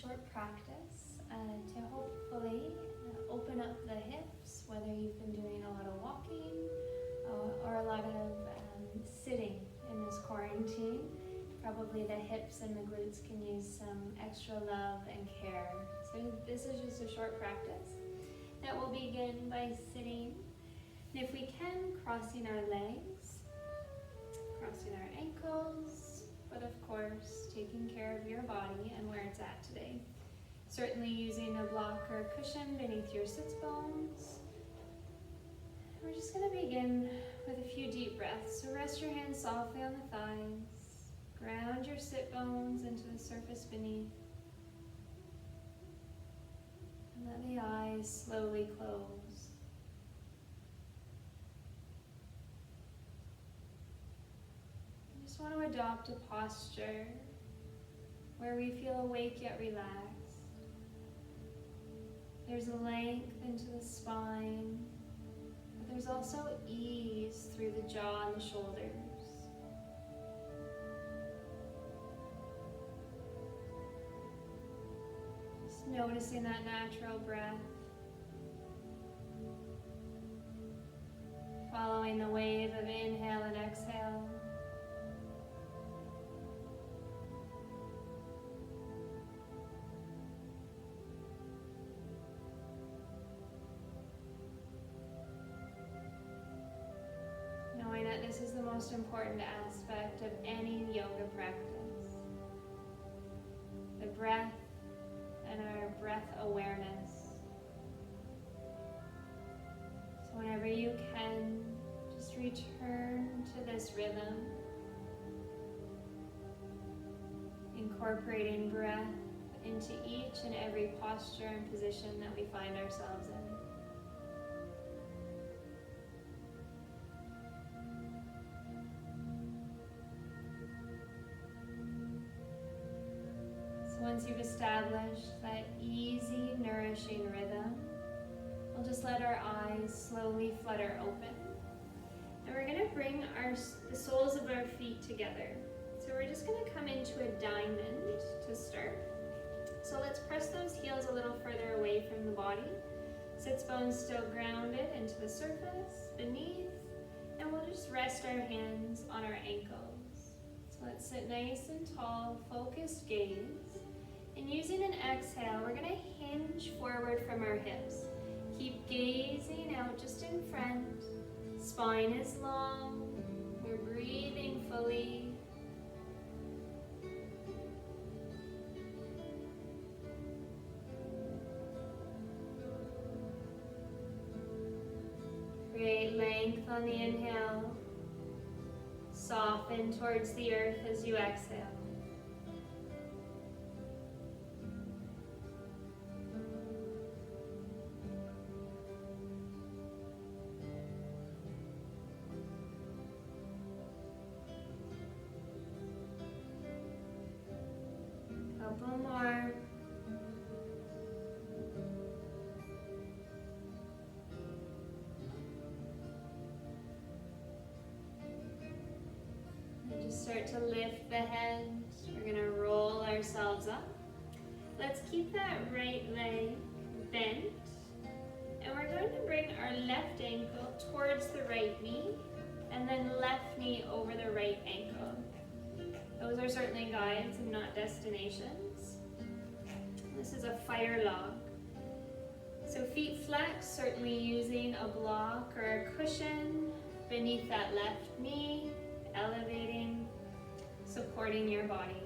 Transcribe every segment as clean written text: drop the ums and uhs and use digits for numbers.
short practice to hopefully open up the hips, whether you've been doing a lot of walking or a lot of sitting in this quarantine. Probably the hips and the glutes can use some extra love and care. So this is just a short practice that will begin by sitting. And if we can, crossing our legs, crossing our ankles, but of course, taking care of your body and where it's at today. Certainly using a block or a cushion beneath your sits bones. We're just going to begin with a few deep breaths. So rest your hands softly on the thighs. Ground your sit bones into the surface beneath. And let the eyes slowly close. I just want to adopt a posture where we feel awake yet relaxed. There's a length into the spine, but there's also ease through the jaw and the shoulders. Just noticing that natural breath, following the wave of inhale and exhale. Knowing that this is the most important aspect of any yoga practice. The breath and our breath awareness. So whenever you can, just return to this rhythm, incorporating breath into each and every posture and position that we find ourselves in. Once you've established that easy, nourishing rhythm, we'll just let our eyes slowly flutter open. And we're going to bring the soles of our feet together. So we're just going to come into a diamond to start. So let's press those heels a little further away from the body. Sits bones still grounded into the surface, beneath, and we'll just rest our hands on our ankles. So let's sit nice and tall, focused gaze. And using an exhale, we're going to hinge forward from our hips. Keep gazing out just in front. Spine is long. We're breathing fully. Create length on the inhale. Soften towards the earth as you exhale. Couple more. And just start to lift the head. We're going to roll ourselves up. Let's keep that right leg bent. And we're going to bring our left ankle towards the right knee and then left knee over the right ankle. Those are certainly guides and not destinations. This is a fire log. So feet flex, certainly using a block or a cushion beneath that left knee, elevating, supporting your body.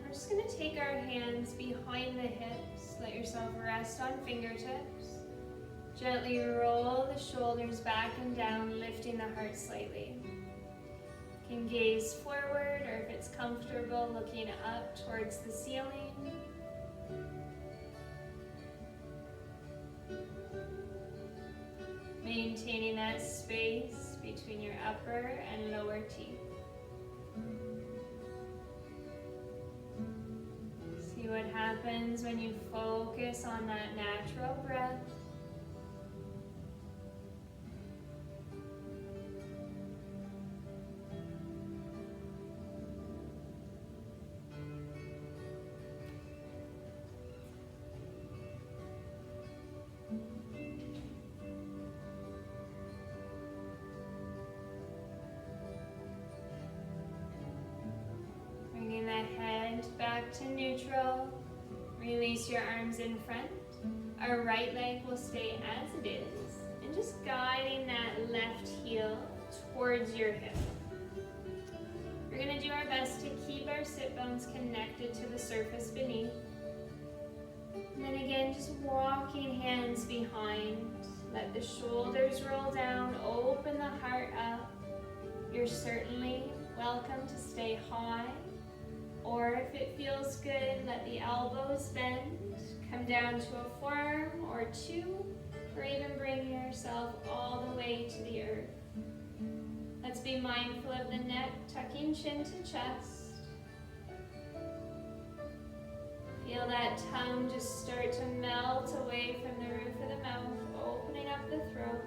We're just going to take our hands behind the hips. Let yourself rest on fingertips. Gently roll the shoulders back and down, lifting the heart slightly. You can gaze forward, or if it's comfortable, looking up towards the ceiling. Maintaining that space between your upper and lower teeth. See what happens when you focus on that natural breath. back to neutral. Release your arms in front. Our right leg will stay as it is. And just guiding that left heel towards your hip. We're going to do our best to keep our sit bones connected to the surface beneath. And then again, just walking hands behind. Let the shoulders roll down, open the heart up. You're certainly welcome to stay high. Or if it feels good, let the elbows bend. Come down to a forearm or two, or even bring yourself all the way to the earth. Let's be mindful of the neck, tucking chin to chest. Feel that tongue just start to melt away from the roof of the mouth, opening up the throat.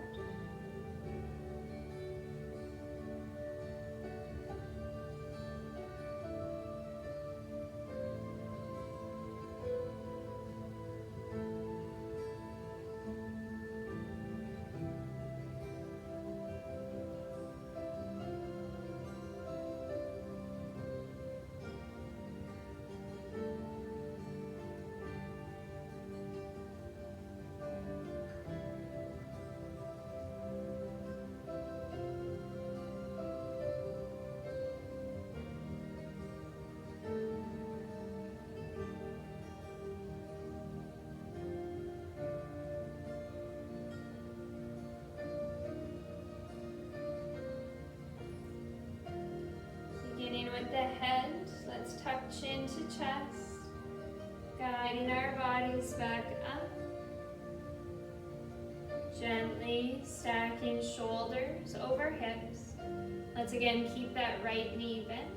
Beginning with the head, let's tuck chin to chest, guiding our bodies back up. Gently stacking shoulders over hips. Let's again keep that right knee bent.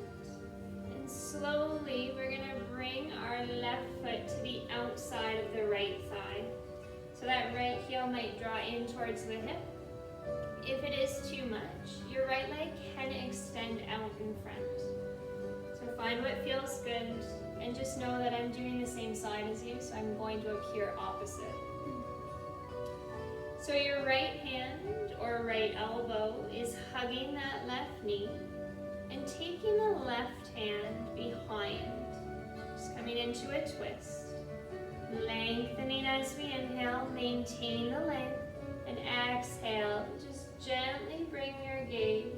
And slowly we're going to bring our left foot to the outside of the right thigh. So that right heel might draw in towards the hip. If it is too much, your right leg can extend out in front. So find what feels good, and just know that I'm doing the same side as you, so I'm going to appear opposite. So your right hand or right elbow is hugging that left knee, and taking the left hand behind, just coming into a twist. Lengthening as we inhale, maintain the length, and exhale, just gently bring your gaze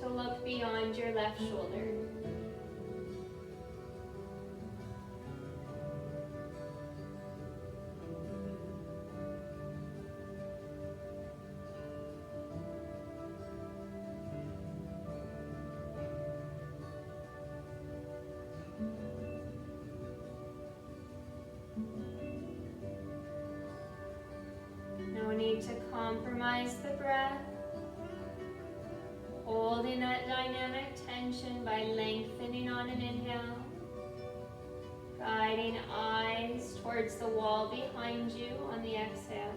to look beyond your left shoulder. No need to compromise the breath. Holding that dynamic tension by lengthening on an inhale. Guiding eyes towards the wall behind you on the exhale.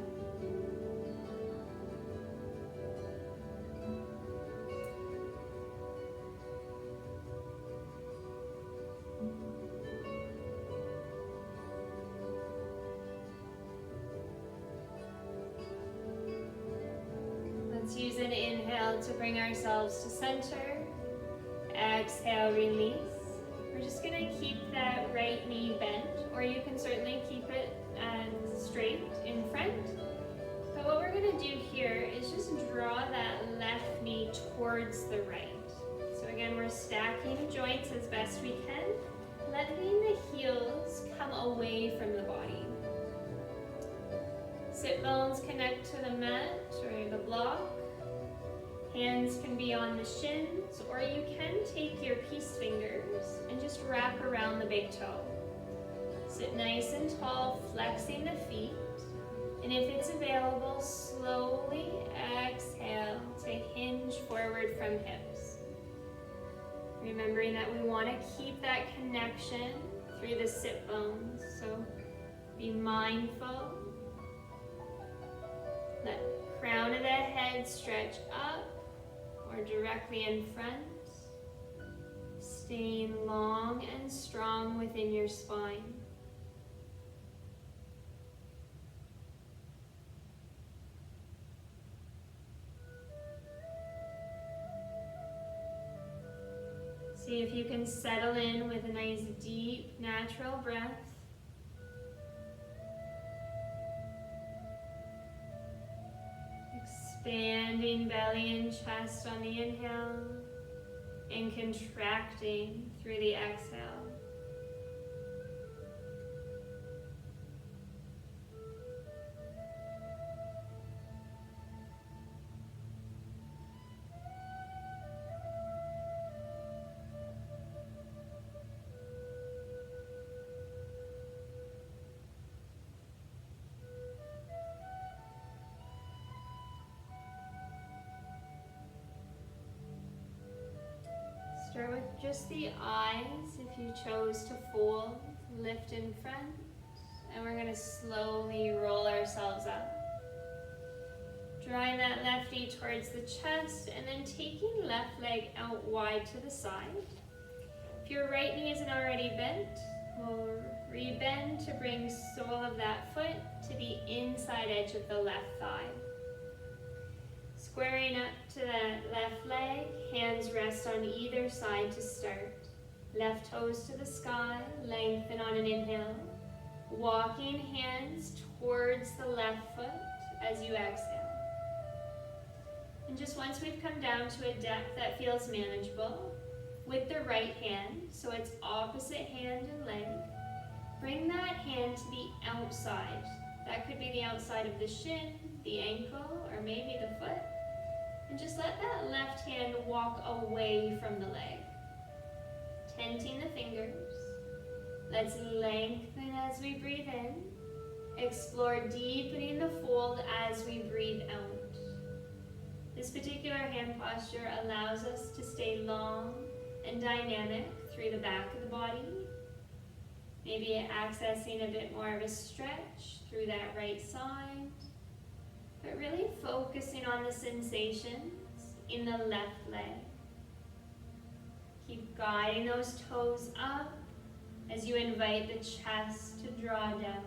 Let's use an inhale to bring ourselves to center. Exhale, release. We're just going to keep that right knee bent, or you can certainly keep it straight in front. But what we're going to do here is just draw that left knee towards the right. So again, we're stacking joints as best we can, letting the heels come away from the body. Sit bones connect to the mat or the block. Hands can be on the shins, or you can take your peace fingers and just wrap around the big toe. Sit nice and tall, flexing the feet. And if it's available, slowly exhale to hinge forward from hips. Remembering that we want to keep that connection through the sit bones, so be mindful. Let the crown of the head stretch up or directly in front, staying long and strong within your spine. See if you can settle in with a nice deep natural breath. Expanding belly and chest on the inhale and contracting through the exhale. Start with just the eyes if you chose to fold, lift in front, and we're going to slowly roll ourselves up. Drawing that left knee towards the chest and then taking left leg out wide to the side. If your right knee isn't already bent, we'll re-bend to bring sole of that foot to the inside edge of the left thigh. Squaring up to the left leg, hands rest on either side to start. Left toes to the sky, lengthen on an inhale. Walking hands towards the left foot as you exhale. And just once we've come down to a depth that feels manageable, with the right hand, so it's opposite hand and leg, bring that hand to the outside. That could be the outside of the shin, the ankle, or maybe the foot. And just let that left hand walk away from the leg. Tenting the fingers. Let's lengthen as we breathe in. Explore deepening the fold as we breathe out. This particular hand posture allows us to stay long and dynamic through the back of the body. Maybe accessing a bit more of a stretch through that right side. But really focusing on the sensations in the left leg. Keep guiding those toes up as you invite the chest to draw down.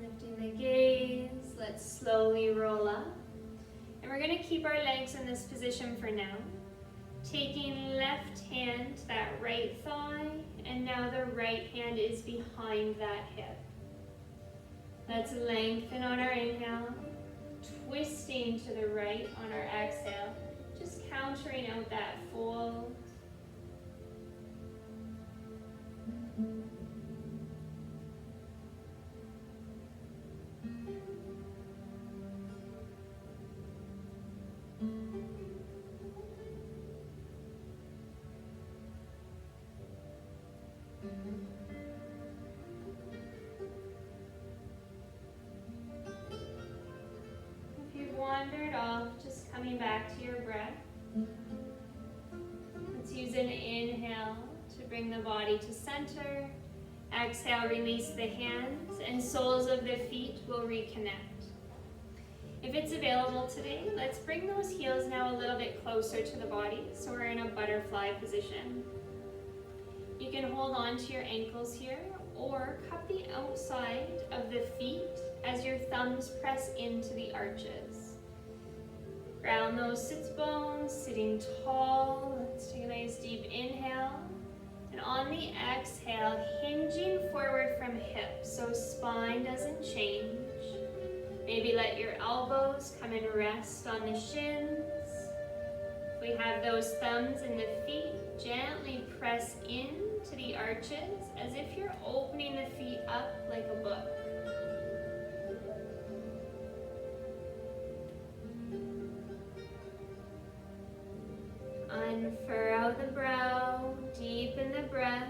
Lifting the gaze, let's slowly roll up. And we're going to keep our legs in this position for now. Taking left hand to that right thigh, and now the right hand is behind that hip. Let's lengthen on our inhale, twisting to the right on our exhale, just countering out that fold. If you've wandered off, just coming back to your breath. Let's use an inhale to bring the body to center. Exhale, release the hands, and soles of the feet will reconnect. If it's available today, let's bring those heels now a little bit closer to the body, so we're in a butterfly position. You can hold on to your ankles here, or cup the outside of the feet as your thumbs press into the arches. Ground those sits bones, sitting tall. Let's take a nice deep inhale. And on the exhale, hinging forward from hips, so spine doesn't change. Maybe let your elbows come and rest on the shins. If we have those thumbs in the feet, gently press into the arches as if you're opening the feet up like a book. Unfurrow the brow, deepen the breath.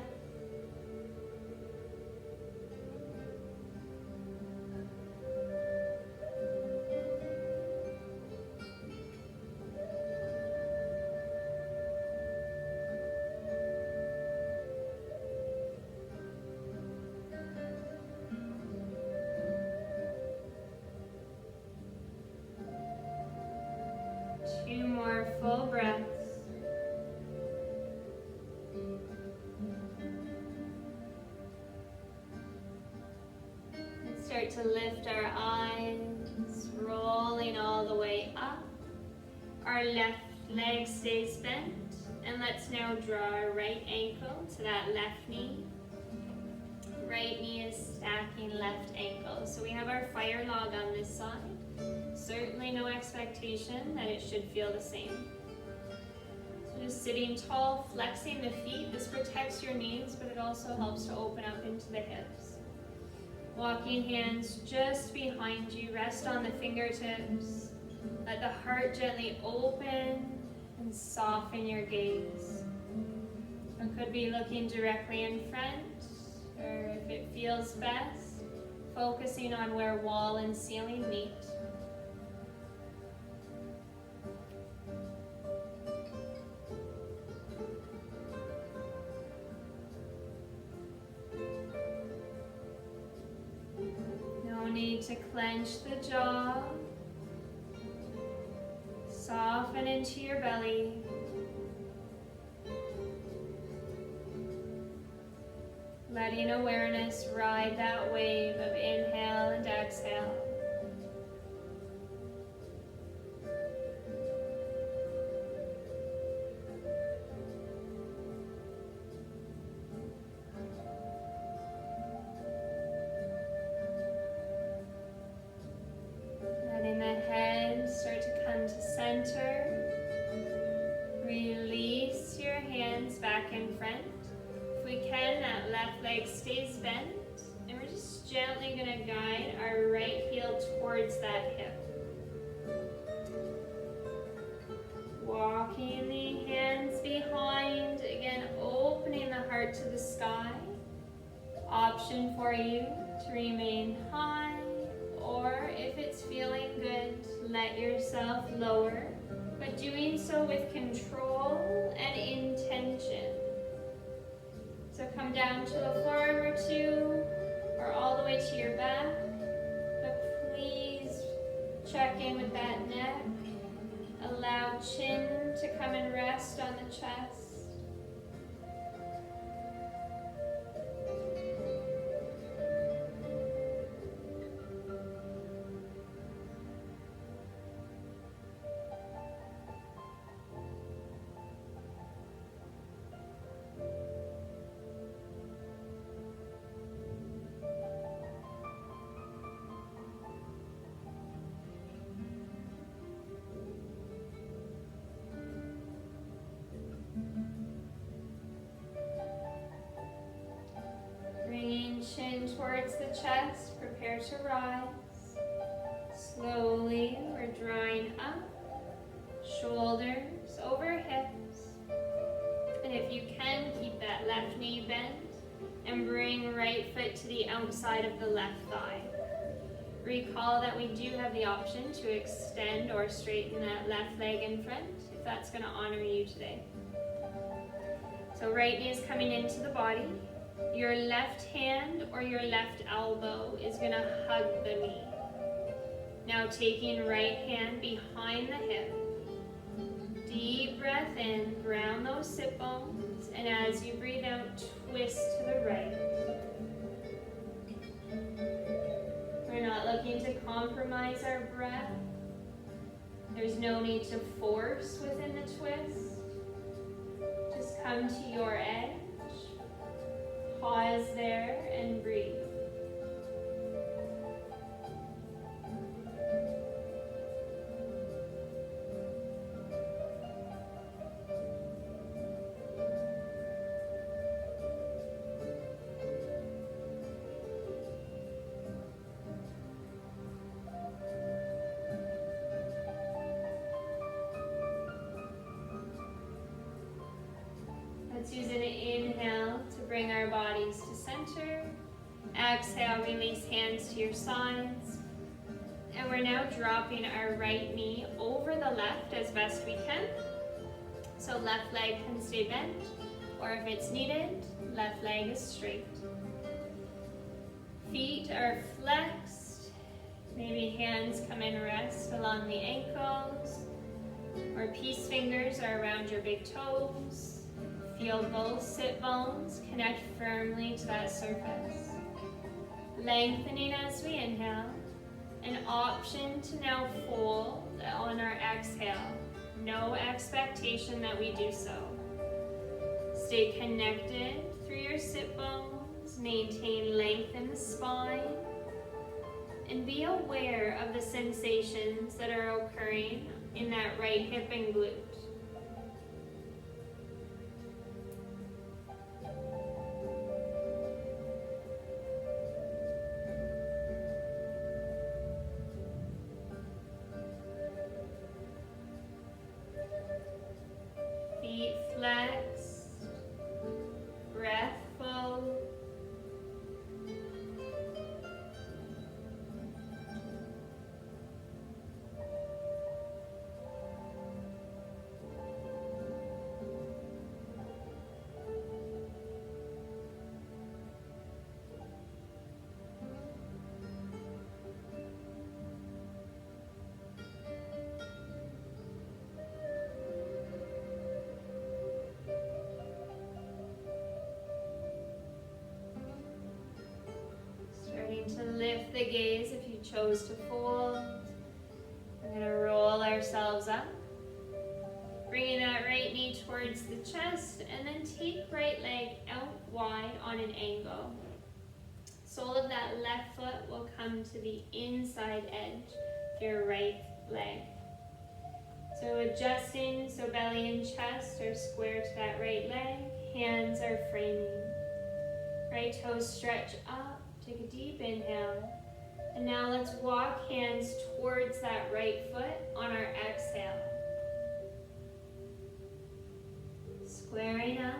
to lift our eyes, rolling all the way up. Our left leg stays bent. And let's now draw our right ankle to that left knee. Right knee is stacking left ankle. So we have our fire log on this side. Certainly no expectation that it should feel the same. So just sitting tall, flexing the feet. This protects your knees, but it also helps to open up into the hips. Walking hands just behind you. Rest on the fingertips. Let the heart gently open and soften your gaze. It could be looking directly in front, or if it feels best, focusing on where wall and ceiling meet. No need to clench the jaw. Soften into your belly. Letting awareness ride that wave of inhale and exhale. Letting the head start to come to center. Release your hands back in front. If we can, that left leg stays bent, and we're just gently going to guide our right heel towards that hip. Walking the hands behind, again opening the heart to the sky. Option for you to remain high, or if it's feeling good, let yourself lower, but doing so with control and intention. So come down to the floor or two, or all the way to your back. But please check in with that neck. Allow chin to come and rest on the chest. Chin towards the chest, prepare to rise. Slowly, we're drawing up, shoulders over hips. And if you can, keep that left knee bent and bring right foot to the outside of the left thigh. Recall that we do have the option to extend or straighten that left leg in front if that's going to honor you today. So right knee is coming into the body. Your left hand or your left elbow is going to hug the knee. Now taking right hand behind the hip. Deep breath in, ground those sit bones, and as you breathe out, twist to the right. We're not looking to compromise our breath. There's no need to force within the twist. Just come to your edge. Pause there and breathe. Let's use an inhale to bring our bodies to center. Exhale, release hands to your sides. And we're now dropping our right knee over the left as best we can. So left leg can stay bent, or if it's needed, left leg is straight. Feet are flexed. Maybe hands come and rest along the ankles, or peace fingers are around your big toes. Feel both sit bones connect firmly to that surface. Lengthening as we inhale. An option to now fold on our exhale. No expectation that we do so. Stay connected through your sit bones. Maintain length in the spine. And be aware of the sensations that are occurring in that right hip and glute. Feet flexed, breath full. To lift the gaze if you chose to fold. We're going to roll ourselves up, bringing that right knee towards the chest, and then take right leg out wide on an angle. Sole of that left foot will come to the inside edge of your right leg. So adjusting so belly and chest are square to that right leg, hands are framing. Right toes stretch up. Take a deep inhale, and now let's walk hands towards that right foot on our exhale. Squaring up,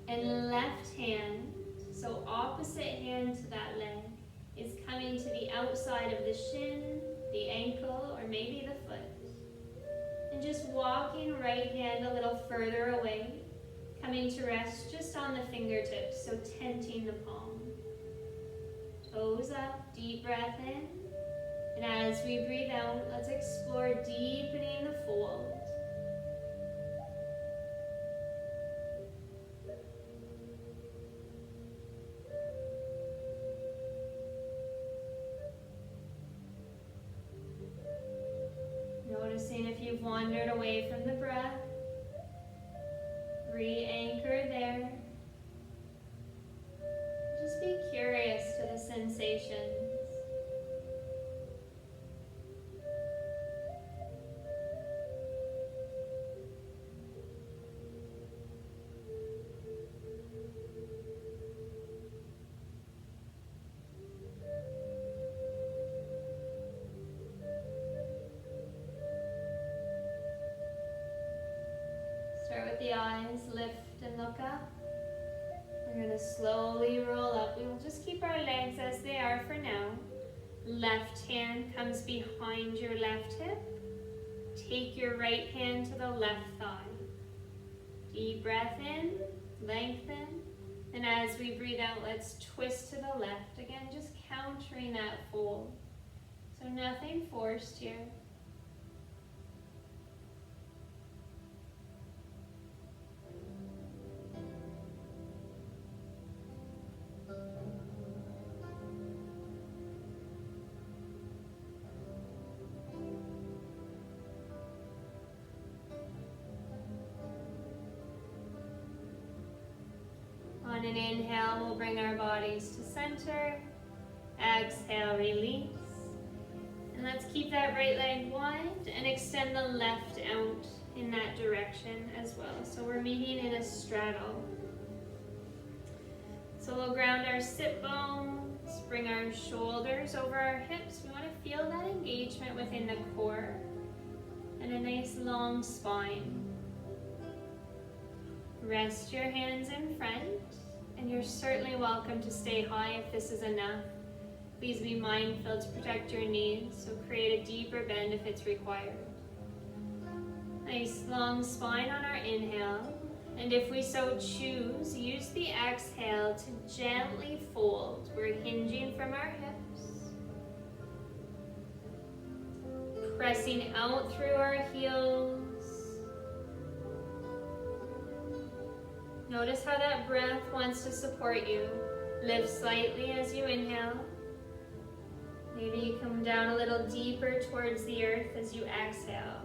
and left hand, so opposite hand to that leg, is coming to the outside of the shin, the ankle, or maybe the foot. And just walking right hand a little further away, coming to rest just on the fingertips, so tenting the palm. Toes up, deep breath in, and as we breathe out, let's explore deepening the fold. Noticing if you've wandered away from the breath, re-anchor there. Just be curious to the sensations. Start with the eyes, lift and look up. We're going to slowly roll up. We will just keep our legs as they are for now. Left hand comes behind your left hip. Take your right hand to the left thigh. Deep breath in, lengthen. And as we breathe out, let's twist to the left. Again, just countering that fold. So nothing forced here. On an inhale, we'll bring our bodies to center. Exhale, release. And let's keep that right leg wide and extend the left out in that direction as well. So we're meeting in a straddle. So we'll ground our sit bones, bring our shoulders over our hips. We want to feel that engagement within the core and a nice long spine. Rest your hands in front, and you're certainly welcome to stay high if this is enough. Please be mindful to protect your knees, so create a deeper bend if it's required. Nice long spine on our inhale, and if we so choose, use the exhale to gently fold. We're hinging from our hips, pressing out through our heels. Notice how that breath wants to support you. Lift slightly as you inhale. Maybe you come down a little deeper towards the earth as you exhale.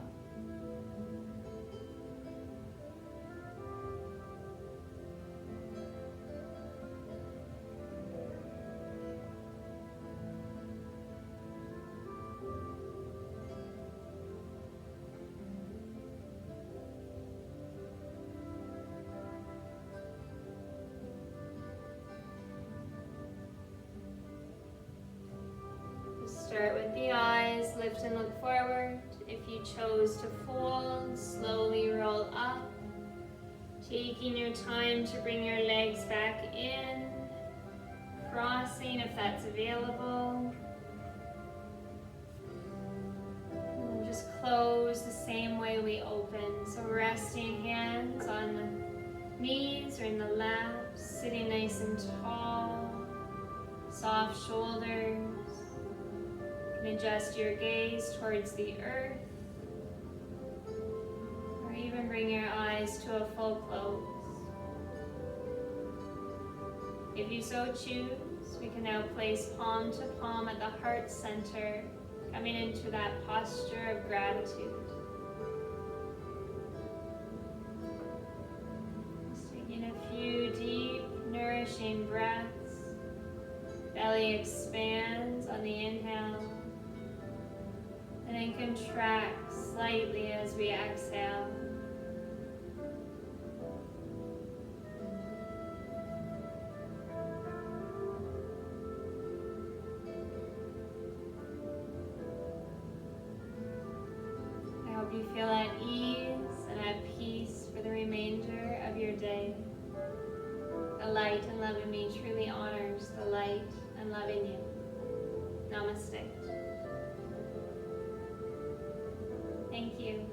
Start with the eyes, lift and look forward. If you chose to fold, slowly roll up. Taking your time to bring your legs back in, crossing if that's available. And just close the same way we open. So resting hands on the knees or in the laps, sitting nice and tall, soft shoulders. And adjust your gaze towards the earth, or even bring your eyes to a full close. If you so choose, we can now place palm to palm at the heart center, coming into that posture of gratitude. Just taking a few deep, nourishing breaths. Belly expands on the inhale. And then contract slightly as we exhale. I hope you feel at ease and at peace for the remainder of your day. The light and love in me truly honors the light and love in you. Namaste. Thank you.